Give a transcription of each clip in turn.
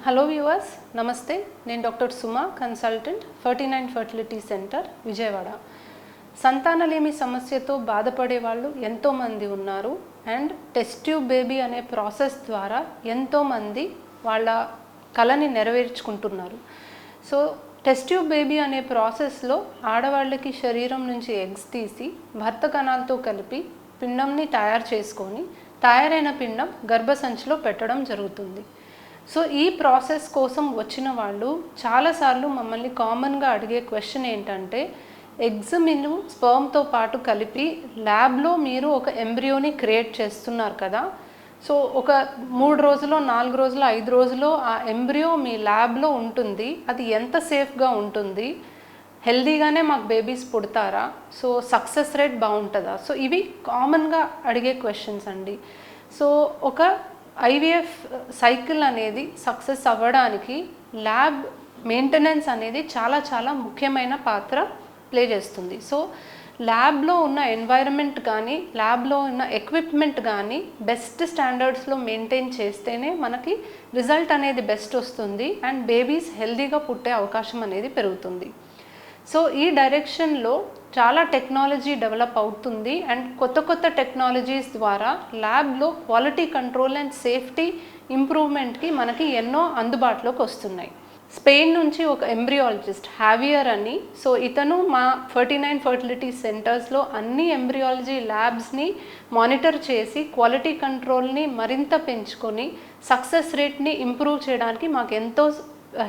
Hello viewers, నమస్తే. నేను doctor సుమా, consultant 49 fertility centre, Vijayawada. సంతానలేమి సమస్యతో బాధపడే వాళ్ళు ఎంతోమంది ఉన్నారు. అండ్ టెస్ట్ ట్యూబ్ బేబీ అనే ప్రాసెస్ ద్వారా ఎంతోమంది వాళ్ళ కలని నెరవేర్చుకుంటున్నారు. సో టెస్ట్ ట్యూబ్ బేబీ అనే ప్రాసెస్లో ఆడవాళ్ళకి శరీరం నుంచి ఎగ్స్ తీసి భర్త కణాలతో కలిపి పిండంని తయారు చేసుకొని తయారైన పిండం గర్భసంచిలో పెట్టడం జరుగుతుంది. సో ఈ ప్రాసెస్ కోసం వచ్చిన వాళ్ళు చాలాసార్లు మమ్మల్ని కామన్గా అడిగే క్వశ్చన్ ఏంటంటే, ఎగ్స్ మీరు స్పర్మ్తో పాటు కలిపి ల్యాబ్లో మీరు ఒక ఎంబ్రియోని క్రియేట్ చేస్తున్నారు కదా, సో ఒక 3 రోజులో 4 రోజులో 5 రోజులో ఆ ఎంబ్రియో మీ ల్యాబ్లో ఉంటుంది. అది ఎంత సేఫ్గా ఉంటుంది, హెల్దీగానే మాకు బేబీస్ పుడతారా, సో సక్సెస్ రేట్ బాగుంటుందా? సో ఇవి కామన్గా అడిగే క్వశ్చన్స్ అండి. సో ఒక ఐవీఎఫ్ సైకిల్ అనేది సక్సెస్ అవ్వడానికి ల్యాబ్ మెయింటెనెన్స్ అనేది చాలా ముఖ్యమైన పాత్ర ప్లే చేస్తుంది. సో ల్యాబ్లో ఉన్న ఎన్వైరన్మెంట్ కానీ ల్యాబ్లో ఉన్న ఎక్విప్మెంట్ కానీ బెస్ట్ స్టాండర్డ్స్లో మెయింటైన్ చేస్తేనే మనకి రిజల్ట్ అనేది బెస్ట్ వస్తుంది అండ్ బేబీస్ హెల్దీగా పుట్టే అవకాశం అనేది పెరుగుతుంది. సో ఈ డైరెక్షన్లో చాలా టెక్నాలజీ డెవలప్ అవుతుంది అండ్ కొత్త టెక్నాలజీస్ ద్వారా ల్యాబ్లో క్వాలిటీ కంట్రోల్ అండ్ సేఫ్టీ ఇంప్రూవ్మెంట్కి మనకి ఎన్నో అందుబాటులోకి వస్తున్నాయి. స్పెయిన్ నుంచి ఒక ఎంబ్రియాలజిస్ట్ హ్యావియర్ అని, సో ఇతను మా 49 ఫర్టిలిటీ సెంటర్స్లో అన్ని ఎంబ్రియాలజీ ల్యాబ్స్ని మానిటర్ చేసి క్వాలిటీ కంట్రోల్ని మరింత పెంచుకొని సక్సెస్ రేట్ని ఇంప్రూవ్ చేయడానికి మాకు ఎంతో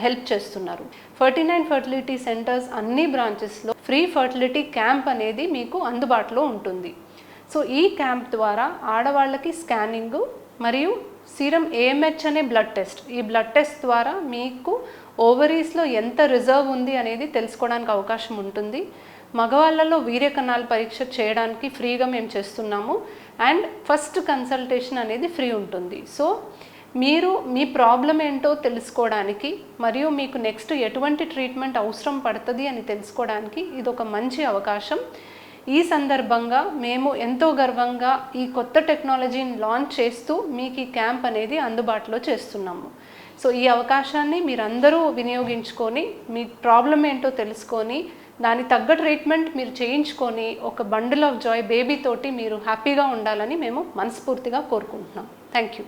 హెల్ప్ చేస్తున్నారు. 49 ఫర్టిలిటీ సెంటర్స్ అన్ని బ్రాంచెస్లో ఫ్రీ ఫర్టిలిటీ క్యాంప్ అనేది మీకు అందుబాటులో ఉంటుంది. సో ఈ క్యాంప్ ద్వారా ఆడవాళ్ళకి స్కానింగు మరియు సీరం ఏఎంహెచ్ అనే బ్లడ్ టెస్ట్, ఈ బ్లడ్ టెస్ట్ ద్వారా మీకు ఓవరీస్లో ఎంత రిజర్వ్ ఉంది అనేది తెలుసుకోవడానికి అవకాశం ఉంటుంది. మగవాళ్ళలో వీర్య కణాల పరీక్ష చేయడానికి ఫ్రీగా మేము చేస్తున్నాము అండ్ ఫస్ట్ కన్సల్టేషన్ అనేది ఫ్రీ ఉంటుంది. సో మీరు మీ ప్రాబ్లం ఏంటో తెలుసుకోవడానికి మరియు మీకు నెక్స్ట్ ఎటువంటి ట్రీట్మెంట్ అవసరం పడుతుంది అని తెలుసుకోవడానికి ఇది ఒక మంచి అవకాశం. ఈ సందర్భంగా మేము ఎంతో గర్వంగా ఈ కొత్త టెక్నాలజీని లాంచ్ చేస్తూ మీకు ఈ క్యాంప్ అనేది అందుబాటులో చేస్తున్నాము. సో ఈ అవకాశాన్ని మీరందరూ వినియోగించుకొని మీ ప్రాబ్లం ఏంటో తెలుసుకొని దానికి తగ్గ ట్రీట్మెంట్ మీరు చేయించుకొని ఒక బండిల్ ఆఫ్ జాయ్ బేబీ తోటి మీరు హ్యాపీగా ఉండాలని మేము మనస్ఫూర్తిగా కోరుకుంటున్నాం. Thank you.